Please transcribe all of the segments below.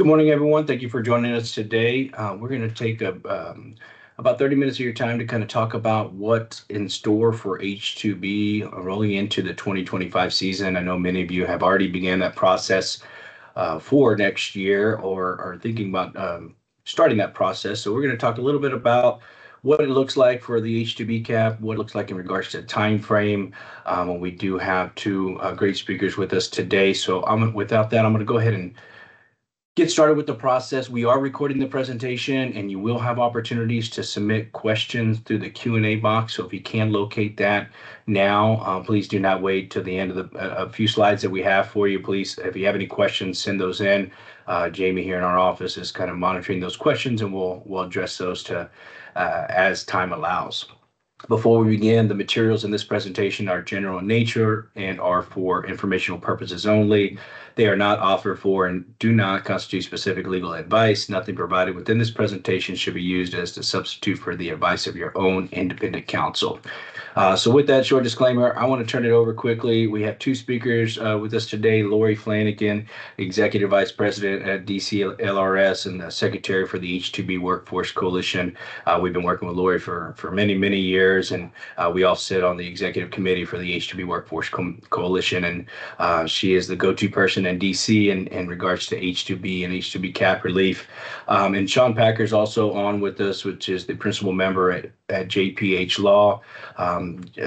Good morning, everyone. Thank you for joining us today. We're going to take about 30 minutes of your time to kind of talk about what's in store for H-2B rolling into the 2025 season. I know many of you have already began that process for next year or are thinking about starting that process. So we're going to talk a little bit about what it looks like for the H-2B cap, what it looks like in regards to time frame. We do have two great speakers with us today. So without that, I'm going to go ahead and get started with the process. We are recording the presentation, and you will have opportunities to submit questions through the Q&A box. So if you can locate that now, please do not wait till the end of a few slides that we have for you. Please, if you have any questions, send those in. Jamie here in our office is kind of monitoring those questions, and we'll address those as time allows. Before we begin, the materials in this presentation are general in nature and are for informational purposes only. They are not offered for and do not constitute specific legal advice. Nothing provided within this presentation should be used as a substitute for the advice of your own independent counsel. So with that short disclaimer, I want to turn it over quickly. We have two speakers with us today, Laurie Flanagan, Executive Vice President at DCLRS and the Secretary for the H-2B Workforce Coalition. We've been working with Laurie for many, many years, and we all sit on the Executive Committee for the H-2B Workforce Coalition, and she is the go-to person in DC in regards to H-2B and H-2B cap relief. And Shawn Packer is also on with us, which is the principal member at JPH Law.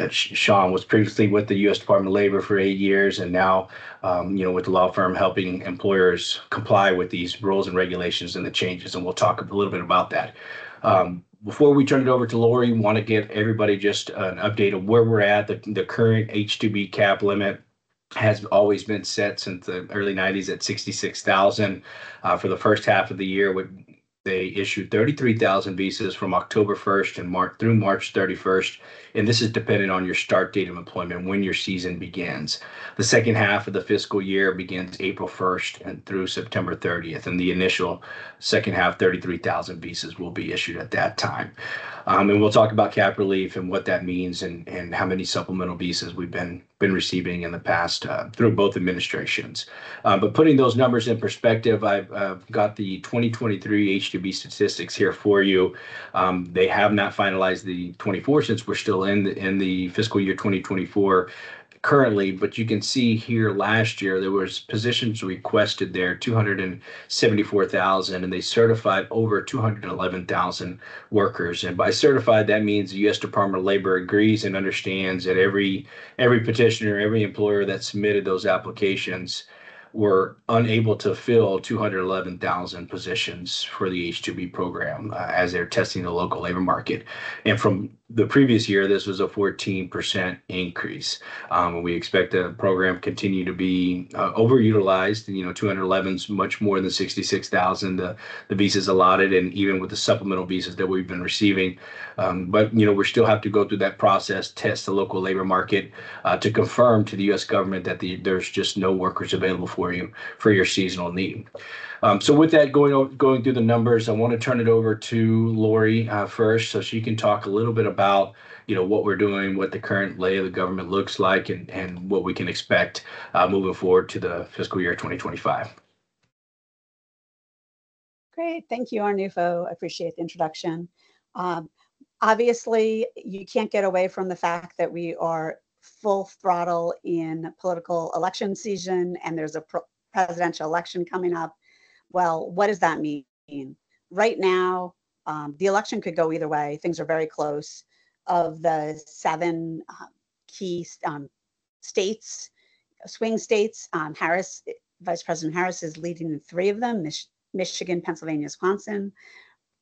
Shawn was previously with the U.S. Department of Labor for 8 years, and now, with the law firm helping employers comply with these rules and regulations and the changes. And we'll talk a little bit about that. Before we turn it over to Laurie, we want to give everybody just an update of where we're at. The current H-2B cap limit has always been set since the early 90s at 66,000. For the first half of the year, they issued 33,000 visas from October 1st and through March 31st. And this is dependent on your start date of employment, when your season begins. The second half of the fiscal year begins April 1st and through September 30th. And the initial second half, 33,000 visas will be issued at that time. And we'll talk about cap relief and what that means and how many supplemental visas we've been receiving in the past through both administrations. But putting those numbers in perspective, I've got the 2023 H-2B statistics here for you. They have not finalized the 24 since we're still in the fiscal year 2024 currently, but you can see here last year there was positions requested there 274,000, and they certified over 211,000 workers. And by certified, that means the U.S. Department of Labor agrees and understands that every petitioner, every employer that submitted those applications were unable to fill 211,000 positions for the H-2B program as they're testing the local labor market. And from the previous year, this was a 14% increase. We expect the program continue to be overutilized. 211 is much more than 66,000, the visas allotted, and even with the supplemental visas that we've been receiving. But we still have to go through that process, test the local labor market to confirm to the U.S. government that there's just no workers available for you for your seasonal need. So with that, going through the numbers, I want to turn it over to Laurie first, so she can talk a little bit about what we're doing, what the current lay of the government looks like, and what we can expect moving forward to the fiscal year 2025. Great, thank you, Arnulfo. I appreciate the introduction. Obviously, you can't get away from the fact that we are full throttle in political election season, and there's a presidential election coming up. Well, what does that mean? Right now, the election could go either way. Things are very close. Of the 7 key states, swing states, Vice President Harris is leading in 3 of them, Michigan, Pennsylvania, Wisconsin.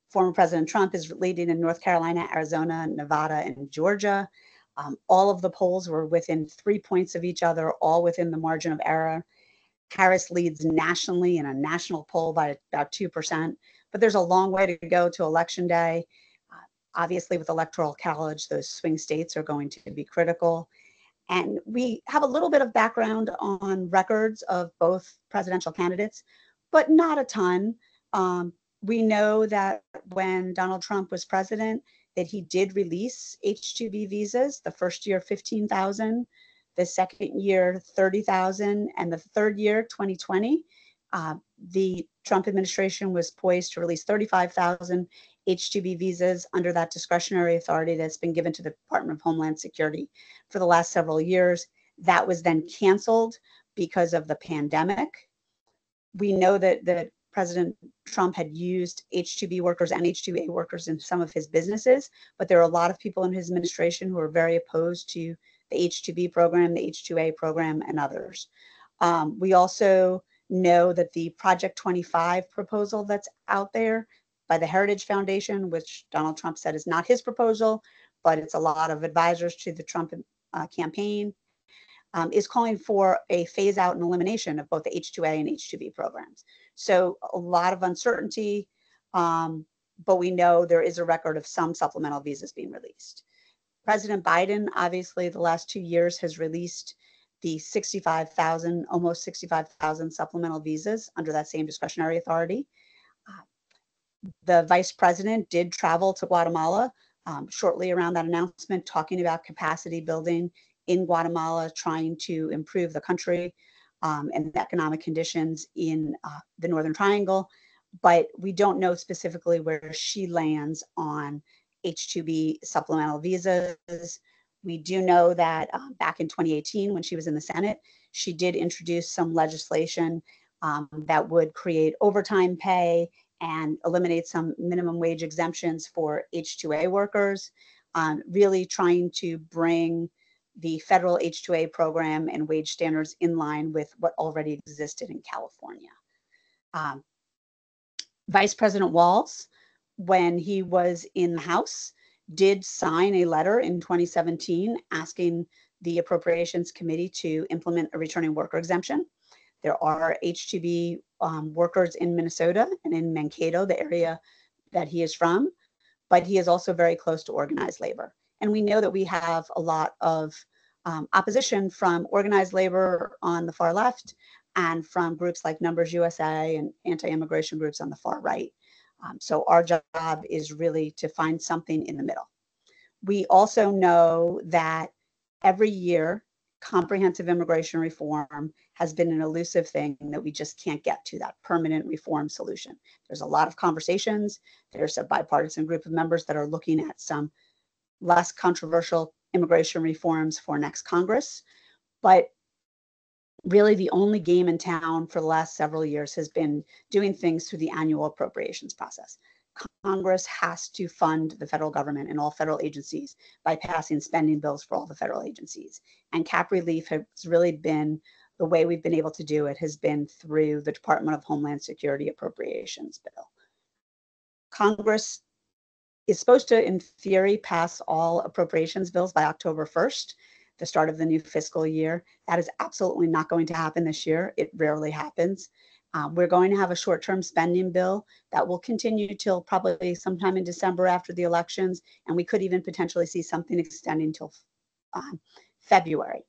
Former President Trump is leading in North Carolina, Arizona, Nevada, and Georgia. All of the polls were within 3 points of each other, all within the margin of error. Harris leads nationally in a national poll by about 2%, but there's a long way to go to Election Day. Obviously, with Electoral College, those swing states are going to be critical. And we have a little bit of background on records of both presidential candidates, but not a ton. We know that when Donald Trump was president, that he did release H-2B visas, the first year 15,000, the second year 30,000, and the third year 2020 The Trump administration was poised to release 35,000 H-2B visas under that discretionary authority that's been given to the Department of Homeland Security for the last several years. That was then canceled because of the pandemic. We know that President Trump had used H-2B workers and H-2A workers in some of his businesses, but there are a lot of people in his administration who are very opposed to the H-2B program, the H-2A program, and others. We also know that the Project 25 proposal that's out there by the Heritage Foundation, which Donald Trump said is not his proposal, but it's a lot of advisors to the Trump campaign, is calling for a phase out and elimination of both the H-2A and H-2B programs. So a lot of uncertainty, but we know there is a record of some supplemental visas being released. President Biden, obviously, the last 2 years has released the 65,000, almost 65,000 supplemental visas under that same discretionary authority. The vice president did travel to Guatemala shortly around that announcement, talking about capacity building in Guatemala, trying to improve the country and the economic conditions in the Northern Triangle. But we don't know specifically where she lands on H-2B supplemental visas. We do know that back in 2018, when she was in the Senate, she did introduce some legislation that would create overtime pay and eliminate some minimum wage exemptions for H-2A workers, really trying to bring the federal H-2A program and wage standards in line with what already existed in California. Vice President Walz, when he was in the House, did sign a letter in 2017 asking the Appropriations Committee to implement a returning worker exemption. There are H-2B workers in Minnesota and in Mankato, the area that he is from, but he is also very close to organized labor. And we know that we have a lot of opposition from organized labor on the far left and from groups like Numbers USA and anti-immigration groups on the far right. So our job is really to find something in the middle. We also know that every year, comprehensive immigration reform has been an elusive thing that we just can't get to that permanent reform solution. There's a lot of conversations. There's a bipartisan group of members that are looking at some less controversial immigration reforms for next Congress. But really the only game in town for the last several years has been doing things through the annual appropriations process. Congress has to fund the federal government and all federal agencies by passing spending bills for all the federal agencies. And cap relief has really been the way we've been able to do it has been through the Department of Homeland Security appropriations bill. Congress is supposed to, in theory, pass all appropriations bills by October 1st, the start of the new fiscal year. That is absolutely not going to happen this year. It rarely happens. We're going to have a short-term spending bill that will continue till probably sometime in December after the elections, and we could even potentially see something extending till February.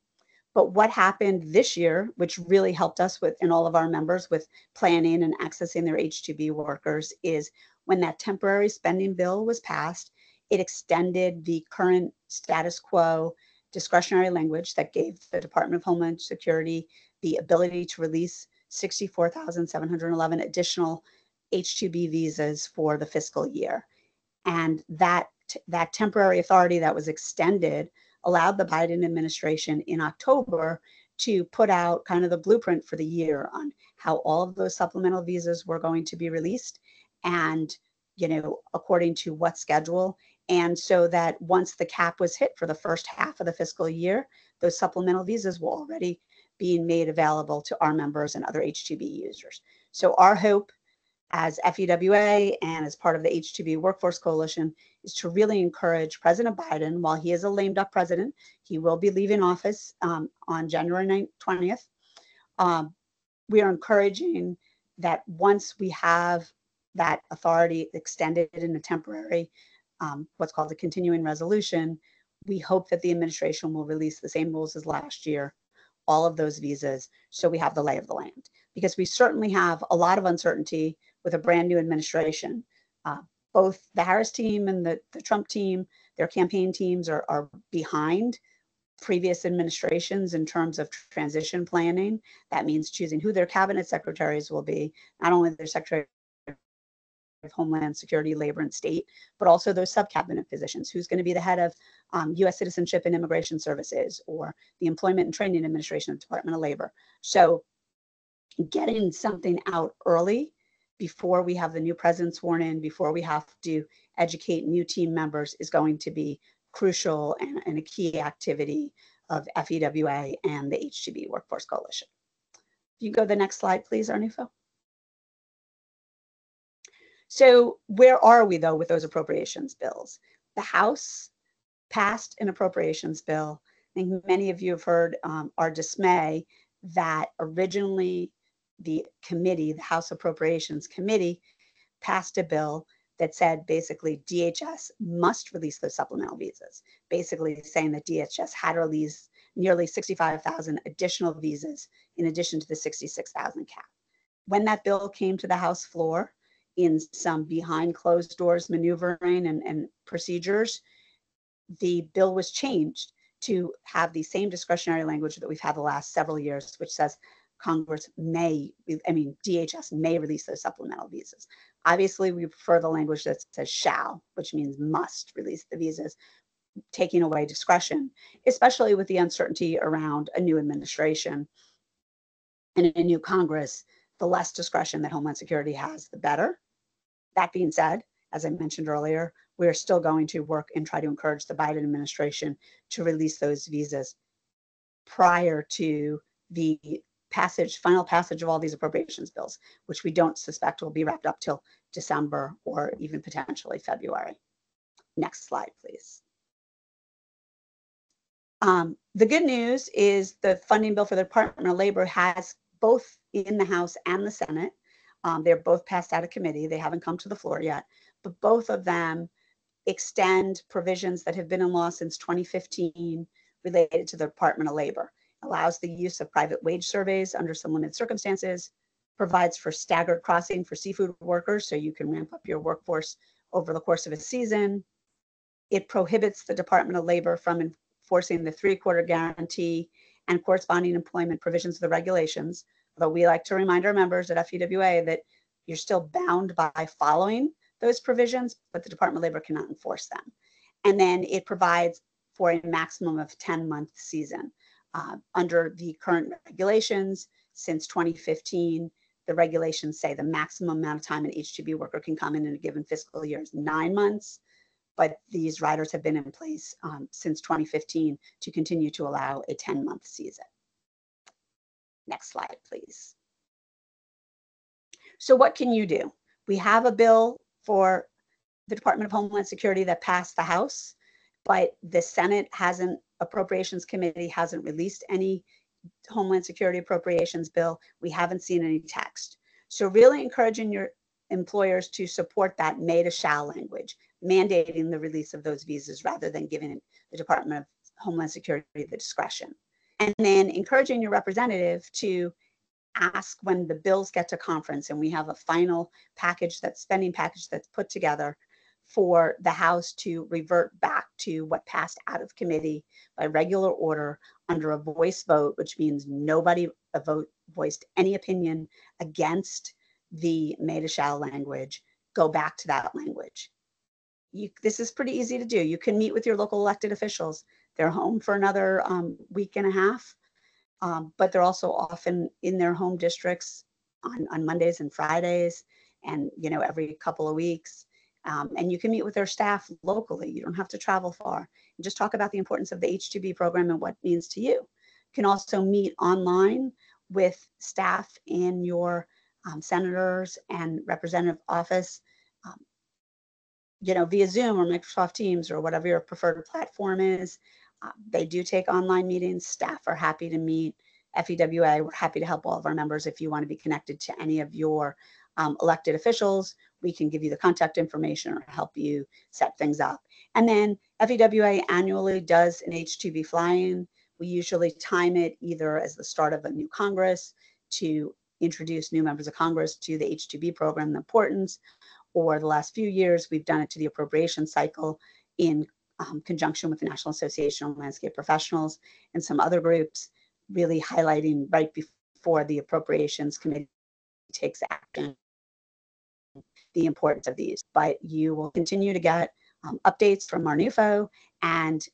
But what happened this year, which really helped us with, and all of our members with planning and accessing their H-2B workers, is when that temporary spending bill was passed, it extended the current status quo discretionary language that gave the Department of Homeland Security the ability to release 64,711 additional H-2B visas for the fiscal year. And that temporary authority that was extended allowed the Biden administration in October to put out kind of the blueprint for the year on how all of those supplemental visas were going to be released and, you know, according to what schedule. And so that once the cap was hit for the first half of the fiscal year, those supplemental visas were already being made available to our members and other H-2B users. So our hope as FEWA and as part of the H-2B Workforce Coalition is to really encourage President Biden, while he is a lame duck president, he will be leaving office on January 20th. We are encouraging that once we have that authority extended in a temporary, what's called a continuing resolution, we hope that the administration will release the same rules as last year, all of those visas, so we have the lay of the land. Because we certainly have a lot of uncertainty with a brand new administration. Both the Harris team and the Trump team, their campaign teams are behind previous administrations in terms of transition planning. That means choosing who their cabinet secretaries will be, not only their Secretary of Homeland Security, Labor, and State, but also those sub-cabinet positions. Who's going to be the head of U.S. Citizenship and Immigration Services, or the Employment and Training Administration of the Department of Labor. So getting something out early before we have the new president sworn in, before we have to educate new team members, is going to be crucial and a key activity of FEWA and the H-2B Workforce Coalition. If you go to the next slide, please, Arnulfo. So where are we, though, with those appropriations bills? The House passed an appropriations bill. I think many of you have heard our dismay that originally the committee, the House Appropriations Committee, passed a bill that said basically DHS must release those supplemental visas, basically saying that DHS had to release nearly 65,000 additional visas in addition to the 66,000 cap. When that bill came to the House floor, in some behind closed doors maneuvering and procedures, the bill was changed to have the same discretionary language that we've had the last several years, which says DHS may release those supplemental visas. Obviously, we prefer the language that says shall, which means must release the visas, taking away discretion, especially with the uncertainty around a new administration and a new Congress. The less discretion that Homeland Security has, the better. That being said, as I mentioned earlier, we're still going to work and try to encourage the Biden administration to release those visas prior to the final passage of all these appropriations bills, which we don't suspect will be wrapped up till December or even potentially February. Next slide, please. The good news is the funding bill for the Department of Labor has both in the House and the Senate. They're both passed out of committee. They haven't come to the floor yet, but both of them extend provisions that have been in law since 2015 related to the Department of Labor. Allows the use of private wage surveys under some limited circumstances, provides for staggered crossing for seafood workers so you can ramp up your workforce over the course of a season. It prohibits the Department of Labor from enforcing the three-quarter guarantee and corresponding employment provisions of the regulations, although we like to remind our members at FEWA that you're still bound by following those provisions, but the Department of Labor cannot enforce them. And then it provides for a maximum of 10-month season. Under the current regulations, since 2015, the regulations say the maximum amount of time an H-2B worker can come in a given fiscal year is 9 months, but these riders have been in place since 2015 to continue to allow a 10-month season. Next slide, please. So what can you do? We have a bill for the Department of Homeland Security that passed the House, but the Senate Appropriations Committee hasn't released any Homeland Security appropriations bill. We haven't seen any text. So really encouraging your employers to support that may to shall language, mandating the release of those visas rather than giving the Department of Homeland Security the discretion. And then encouraging your representative to ask when the bills get to conference and we have a final package, that spending package that's put together, for the House to revert back to what passed out of committee by regular order under a voice vote, which means nobody voiced any opinion against the may to shall language, go back to that language. This is pretty easy to do. You can meet with your local elected officials. They're home for another week and a half, but they're also often in their home districts on Mondays and Fridays, and every couple of weeks. And you can meet with their staff locally. You don't have to travel far. And just talk about the importance of the H-2B program and what it means to you. You can also meet online with staff in your senators and representative office, via Zoom or Microsoft Teams or whatever your preferred platform is. They do take online meetings. Staff are happy to meet. FEWA, we're happy to help all of our members. If you want to be connected to any of your elected officials, we can give you the contact information or help you set things up. And then FEWA annually does an H-2B fly-in. We usually time it either as the start of a new Congress to introduce new members of Congress to the H-2B program, the importance, or the last few years, we've done it to the appropriation cycle in conjunction with the National Association of Landscape Professionals and some other groups, really highlighting right before the Appropriations Committee takes action the importance of these. But you will continue to get updates from Arnulfo, and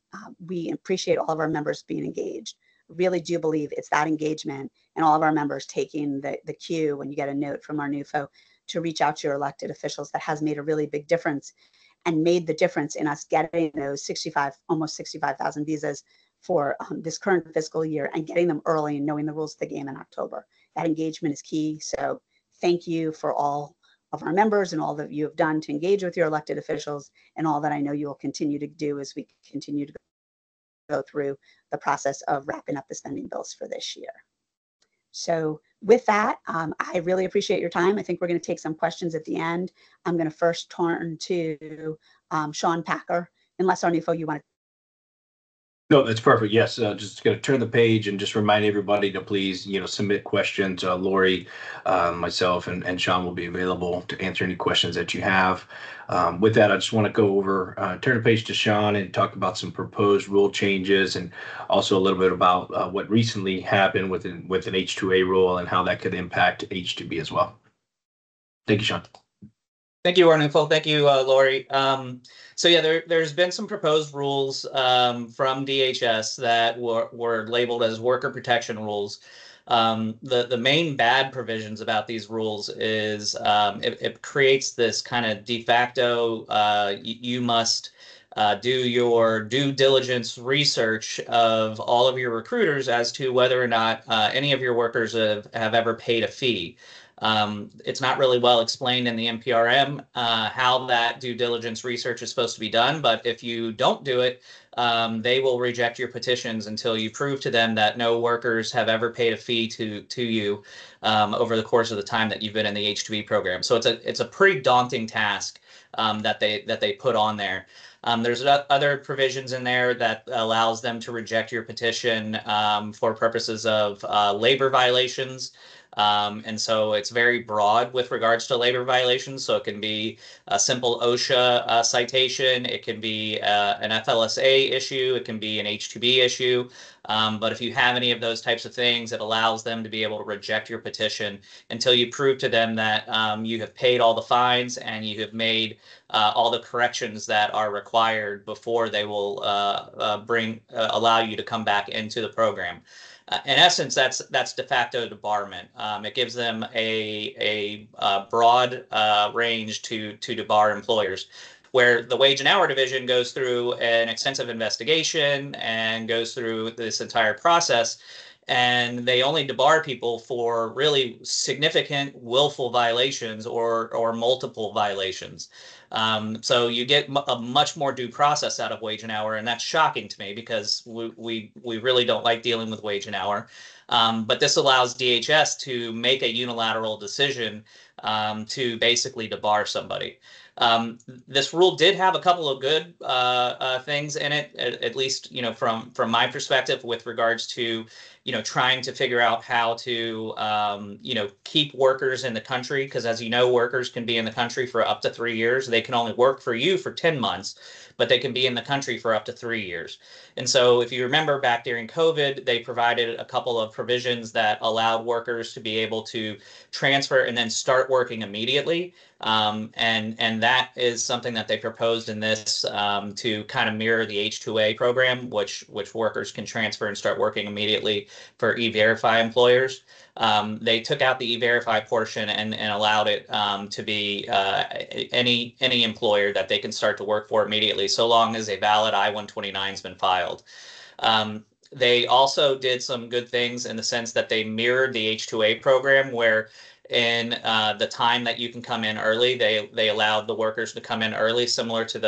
we appreciate all of our members being engaged. Really do believe it's that engagement and all of our members taking the cue when you get a note from Arnulfo to reach out to your elected officials that has made a really big difference, and made the difference in us getting those almost 65,000 visas for this current fiscal year, and getting them early and knowing the rules of the game in October. That engagement is key. So thank you for all of our members and all that you have done to engage with your elected officials, and all that I know you will continue to do as we continue to go through the process of wrapping up the spending bills for this year. So with that, I really appreciate your time. I think we're going to take some questions at the end. I'm going to first turn to Shawn Packer, unless Arnulfo, you want to. No, that's perfect. Yes, just going to turn the page and just remind everybody to please, submit questions. Laurie, myself, and Shawn will be available to answer any questions that you have. With that, I just want to go over, turn the page to Shawn and talk about some proposed rule changes, and also a little bit about what recently happened with an H-2A rule and how that could impact H-2B as well. Thank you, Shawn. Thank you, Arnulfo. Thank you, Laurie. So yeah, there's been some proposed rules from DHS that were labeled as worker protection rules. The main bad provisions about these rules is it creates this kind of de facto, you must do your due diligence research of all of your recruiters as to whether or not any of your workers have ever paid a fee. It's not really well explained in the NPRM how that due diligence research is supposed to be done, but if you don't do it, they will reject your petitions until you prove to them that no workers have ever paid a fee to you over the course of the time that you've been in the H-2B program. So it's a pretty daunting task that they put on there. There's other provisions in there that allows them to reject your petition for purposes of labor violations. And so it's very broad with regards to labor violations. So it can be a simple OSHA citation, it can be an FLSA issue, it can be an H-2B issue. But if you have any of those types of things, it allows them to be able to reject your petition until you prove to them that you have paid all the fines and you have made all the corrections that are required before they will allow you to come back into the program. In essence, that's de facto debarment. It gives them a broad range to debar employers, where the Wage and Hour Division goes through an extensive investigation and goes through this entire process, and they only debar people for really significant willful violations or multiple violations. So you get a much more due process out of Wage and Hour, and that's shocking to me because we really don't like dealing with Wage and Hour. But this allows DHS to make a unilateral decision to basically debar somebody. This rule did have a couple of good things in it, at least from my perspective, with regards to trying to figure out how to keep workers in the country, because as you know, workers can be in the country for up to 3 years. They can only work for you for 10 months, but they can be in the country for up to 3 years. And so if you remember back during COVID, they provided a couple of provisions that allowed workers to be able to transfer and then start working immediately. And that is something that they proposed in this to kind of mirror the H-2A program, which workers can transfer and start working immediately for E-Verify employers. They took out the E-Verify portion and allowed it to be any employer that they can start to work for immediately, so long as a valid I-129 has been filed. They also did some good things in the sense that they mirrored the H-2A program, where in the time that you can come in early, they allowed the workers to come in early, similar to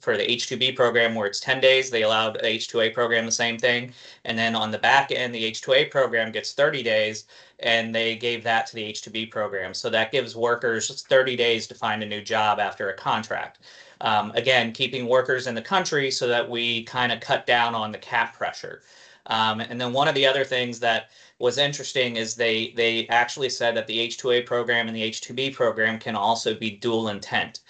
for the H-2B program where it's 10 days, they allowed the H-2A program the same thing. And then on the back end, the H-2A program gets 30 days, and they gave that to the H-2B program. So that gives workers 30 days to find a new job after a contract. Again, keeping workers in the country so that we kind of cut down on the cap pressure. And then one of the other things that was interesting is they actually said that the H-2A program and the H-2B program can also be dual intent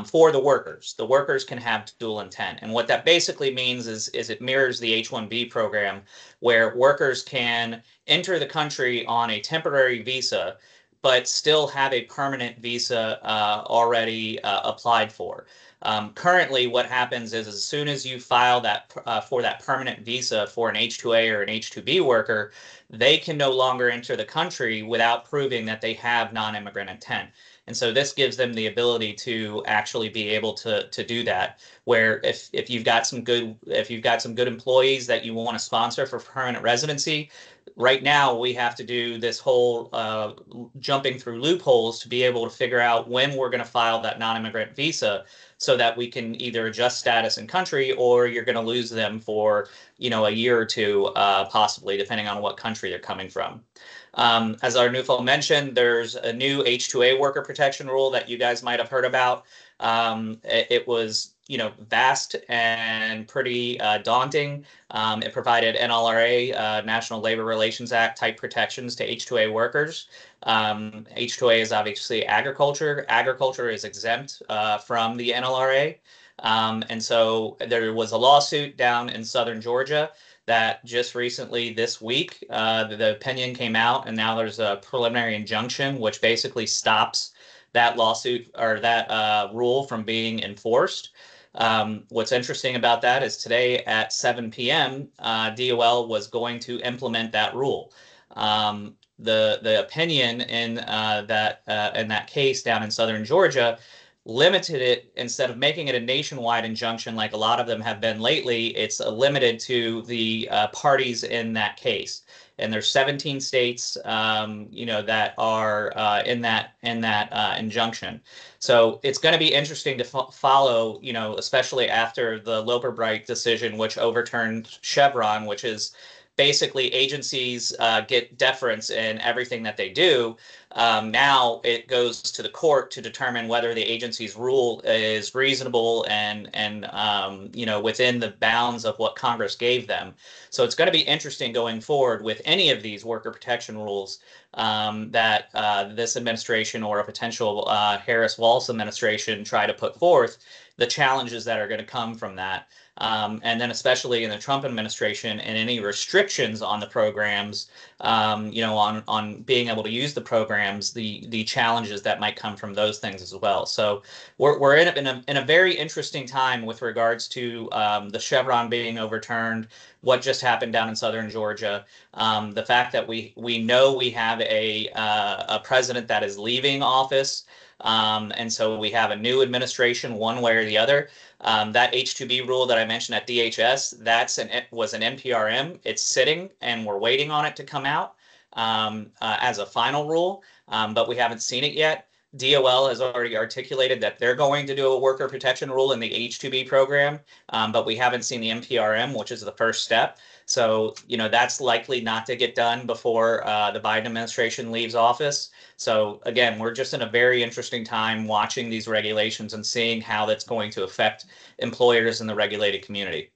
for the workers. The workers can have dual intent. And what that basically means is it mirrors the H-1B program, where workers can enter the country on a temporary visa, but still have a permanent visa already applied for. Currently, what happens is as soon as you file that for that permanent visa for an H-2A or an H-2B worker, they can no longer enter the country without proving that they have non-immigrant intent. And so this gives them the ability to actually be able to do that. Where if you've got some good employees that you want to sponsor for permanent residency, right now we have to do this whole jumping through loopholes to be able to figure out when we're going to file that non-immigrant visa, so that we can either adjust status in country, or you're going to lose them for, a year or two, possibly, depending on what country they're coming from. As Arnulfo mentioned, there's a new H-2A worker protection rule that you guys might have heard about. It was, vast and pretty daunting. It provided NLRA, National Labor Relations Act type protections to H-2A workers. H-2A is obviously agriculture. Agriculture is exempt from the NLRA. And so there was a lawsuit down in southern Georgia that just recently this week, the opinion came out, and now there's a preliminary injunction, which basically stops that lawsuit or that rule from being enforced. What's interesting about that is today at 7 p.m., DOL was going to implement that rule. The opinion in that case down in southern Georgia limited it. Instead of making it a nationwide injunction like a lot of them have been lately, it's limited to the parties in that case. And there's 17 states, that are in that injunction. So it's going to be interesting to follow, especially after the Loper-Bright decision, which overturned Chevron, which is basically agencies get deference in everything that they do. Now it goes to the court to determine whether the agency's rule is reasonable and within the bounds of what Congress gave them. So it's going to be interesting going forward with any of these worker protection rules that this administration or a potential Harris-Walz administration try to put forth, the challenges that are going to come from that. And then especially in the Trump administration and any restrictions on the programs, on being able to use the programs, the challenges that might come from those things as well. So we're in a very interesting time with regards to the Chevron being overturned, what just happened down in southern Georgia, the fact that we know we have a president that is leaving office. And so we have a new administration one way or the other. That H-2B rule that I mentioned at DHS, was an NPRM. It's sitting and we're waiting on it to come out as a final rule, but we haven't seen it yet. DOL has already articulated that they're going to do a worker protection rule in the H-2B program, but we haven't seen the NPRM, which is the first step. So, that's likely not to get done before the Biden administration leaves office. So again, we're just in a very interesting time watching these regulations and seeing how that's going to affect employers in the regulated community.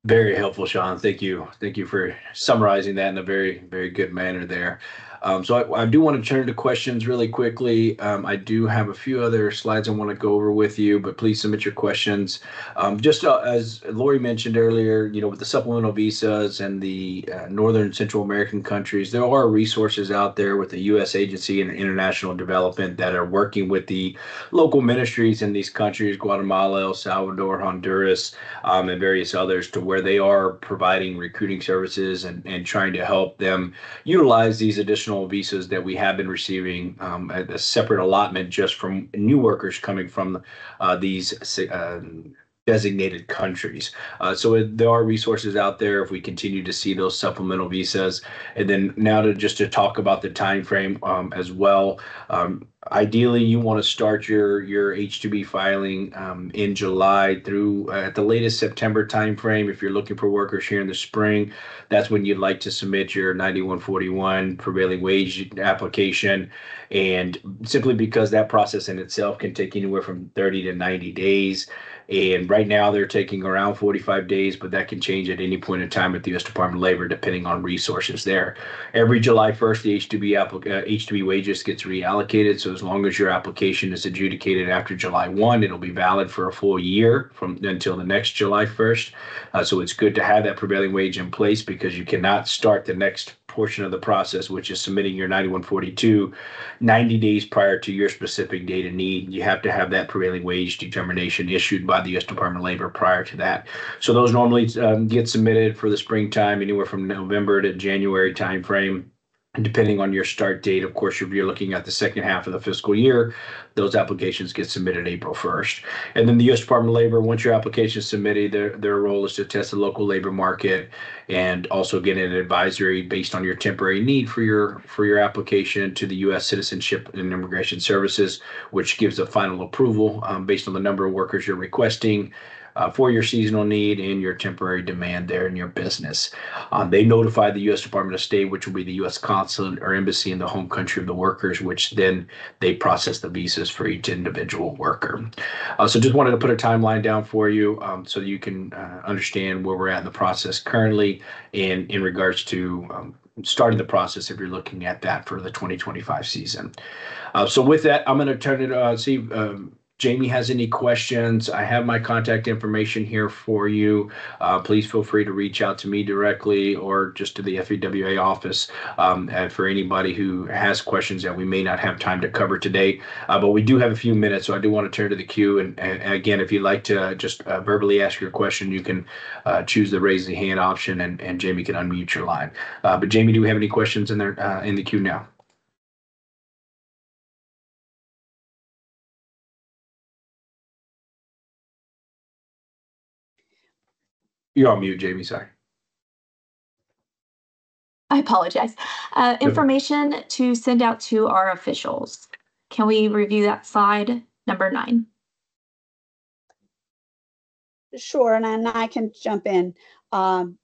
Very helpful, Shawn. Thank you. Thank you for summarizing that in a very, very good manner there. So I do want to turn to questions really quickly. I do have a few other slides I want to go over with you, but please submit your questions. Just as Laurie mentioned earlier, with the supplemental visas and the Northern Central American countries, there are resources out there with the U.S. Agency and International Development that are working with the local ministries in these countries, Guatemala, El Salvador, Honduras, and various others, to where they are providing recruiting services and trying to help them utilize these additional visas that we have been receiving, a separate allotment just from new workers coming from these designated countries. So there are resources out there if we continue to see those supplemental visas. And then now to talk about the time frame as well. Ideally, you want to start your H-2B filing in July through at the latest September timeframe. If you're looking for workers here in the spring, that's when you'd like to submit your 9141 prevailing wage application. And simply because that process in itself can take anywhere from 30 to 90 days. And right now they're taking around 45 days, but that can change at any point in time at the U.S. Department of Labor, depending on resources there. Every July 1st, the H-2B wages gets reallocated. So as long as your application is adjudicated after July 1, it'll be valid for a full year from until the next July 1st. So it's good to have that prevailing wage in place, because you cannot start the next portion of the process, which is submitting your 9142 90 days prior to your specific date of need. You have to have that prevailing wage determination issued by the U.S. Department of Labor prior to that. So those normally get submitted for the springtime, anywhere from November to January timeframe. And depending on your start date, of course, if you're looking at the second half of the fiscal year, those applications get submitted April 1st. And then the U.S. Department of Labor, once your application is submitted, their role is to test the local labor market and also get an advisory based on your temporary need for your application to the U.S. Citizenship and Immigration Services, which gives a final approval based on the number of workers you're requesting for your seasonal need and your temporary demand there in your business. They notify the U.S. Department of State, which will be the U.S. consulate or embassy in the home country of the workers, which then they process the visas for each individual worker. So just wanted to put a timeline down for you so you can understand where we're at in the process currently in regards to starting the process if you're looking at that for the 2025 season. So with that, I'm going to turn it, see Jamie has any questions. I have my contact information here for you. Please feel free to reach out to me directly or just to the FEWA office and for anybody who has questions that we may not have time to cover today. But we do have a few minutes, so I do want to turn to the queue. And again, if you'd like to just verbally ask your question, you can choose the raise the hand option and Jamie can unmute your line. But Jamie, do we have any questions in there in the queue now? You're on mute, Jamie, sorry. I apologize. Information to send out to our officials. Can we review that slide, number 9? Sure, and I can jump in. Arnulfo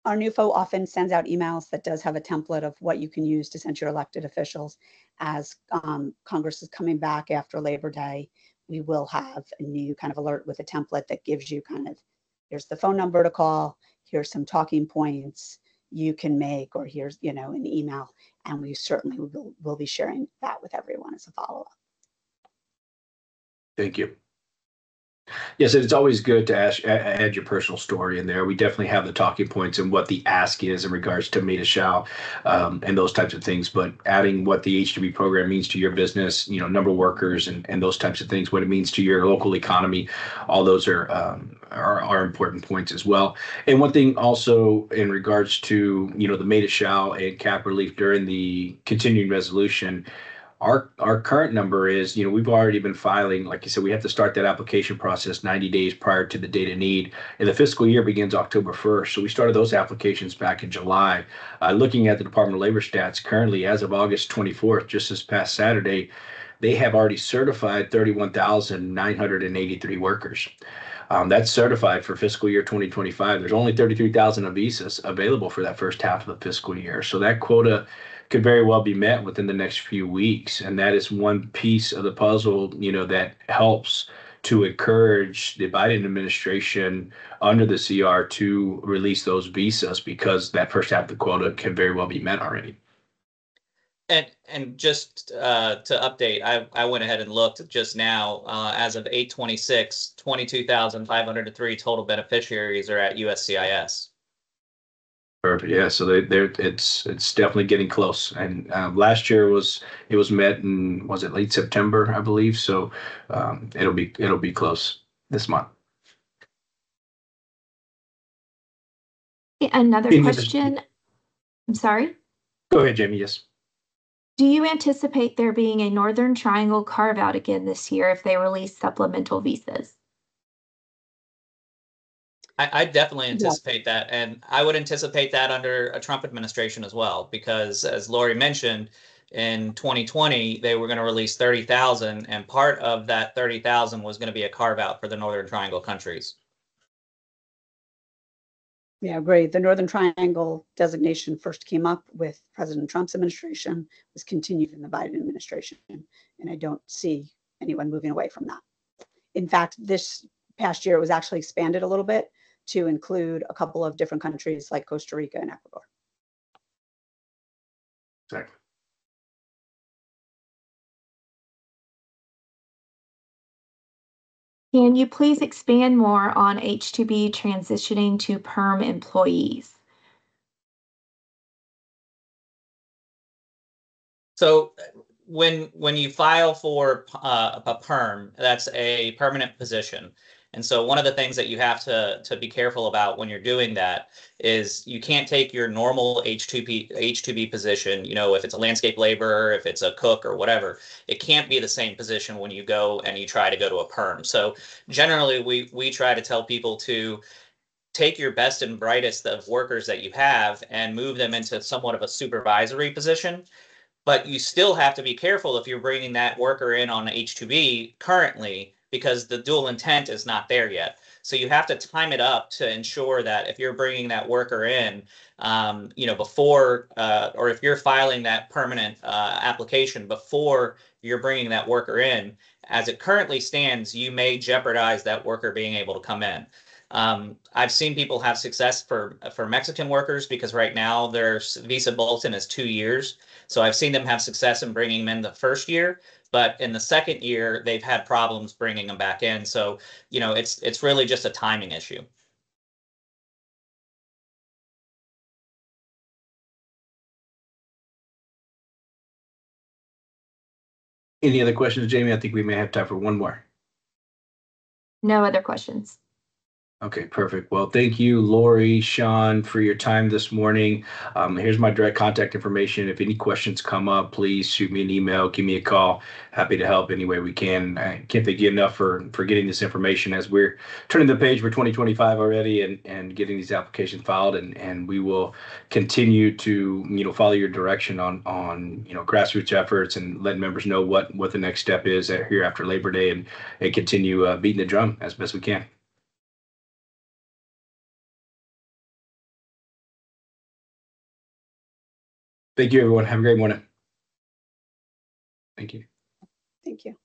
often sends out emails that does have a template of what you can use to send your elected officials. As Congress is coming back after Labor Day, we will have a new kind of alert with a template that gives you kind of, here's the phone number to call, here's some talking points you can make, or here's, an email. And we certainly will be sharing that with everyone as a follow-up. Thank you. Yes, it's always good to add your personal story in there. We definitely have the talking points and what the ask is in regards to me to shall and those types of things. But adding what the H-2B program means to your business, number of workers and those types of things, what it means to your local economy, all those are important points as well. And one thing also in regards to the May to shall and cap relief during the continuing resolution. Our current number is, we've already been filing, like you said, we have to start that application process 90 days prior to the date of need. And the fiscal year begins October 1st. So we started those applications back in July. Looking at the Department of Labor stats currently, as of August 24th, just this past Saturday, they have already certified 31,983 workers. That's certified for fiscal year 2025. There's only 33,000 of visas available for that first half of the fiscal year. So that quota could very well be met within the next few weeks. And that is one piece of the puzzle, that helps to encourage the Biden administration under the CR to release those visas, because that first half of the quota can very well be met already. And just to update, I went ahead and looked just now. As of 8/26, 22,503 total beneficiaries are at USCIS. Perfect. Yeah. So it's definitely getting close. And last year it was met in, was it late September, I believe. So it'll be close this month. Another question. I'm sorry. Go ahead, Jamie. Yes. Do you anticipate there being a Northern Triangle carve out again this year if they release supplemental visas? I definitely anticipate that, and I would anticipate that under a Trump administration as well, because as Laurie mentioned, in 2020, they were going to release 30,000, and part of that 30,000 was going to be a carve out for the Northern Triangle countries. Yeah, great. The Northern Triangle designation first came up with President Trump's administration, was continued in the Biden administration, and I don't see anyone moving away from that. In fact, this past year, it was actually expanded a little bit to include a couple of different countries like Costa Rica and Ecuador. Exactly. Can you please expand more on H-2B transitioning to perm employees? So when you file for a perm, that's a permanent position. And so one of the things that you have to be careful about when you're doing that is you can't take your normal H-2B position, you know, if it's a landscape laborer, if it's a cook or whatever, it can't be the same position when you go and you try to go to a perm. So generally we try to tell people to take your best and brightest of workers that you have and move them into somewhat of a supervisory position. But you still have to be careful if you're bringing that worker in on H-2B currently, because the dual intent is not there yet. So you have to time it up to ensure that if you're bringing that worker in, you know, before, or if you're filing that permanent application before you're bringing that worker in, as it currently stands, you may jeopardize that worker being able to come in. I've seen people have success for Mexican workers because right now their visa bulletin is 2 years. So I've seen them have success in bringing them in the first year, but in the second year, they've had problems bringing them back in. So, you know, it's really just a timing issue. Any other questions, Jamie? I think we may have time for one more. No other questions. Okay, perfect. Well, thank you, Laurie, Shawn, for your time this morning. Here's my direct contact information. If any questions come up, please shoot me an email, give me a call. Happy to help any way we can. I can't thank you enough for getting this information as we're turning the page for 2025 already and getting these applications filed. And we will continue to, you know, follow your direction on you know, grassroots efforts and letting members know what the next step is here after Labor Day and continue beating the drum as best we can. Thank you, everyone. Have a great morning. Thank you. Thank you.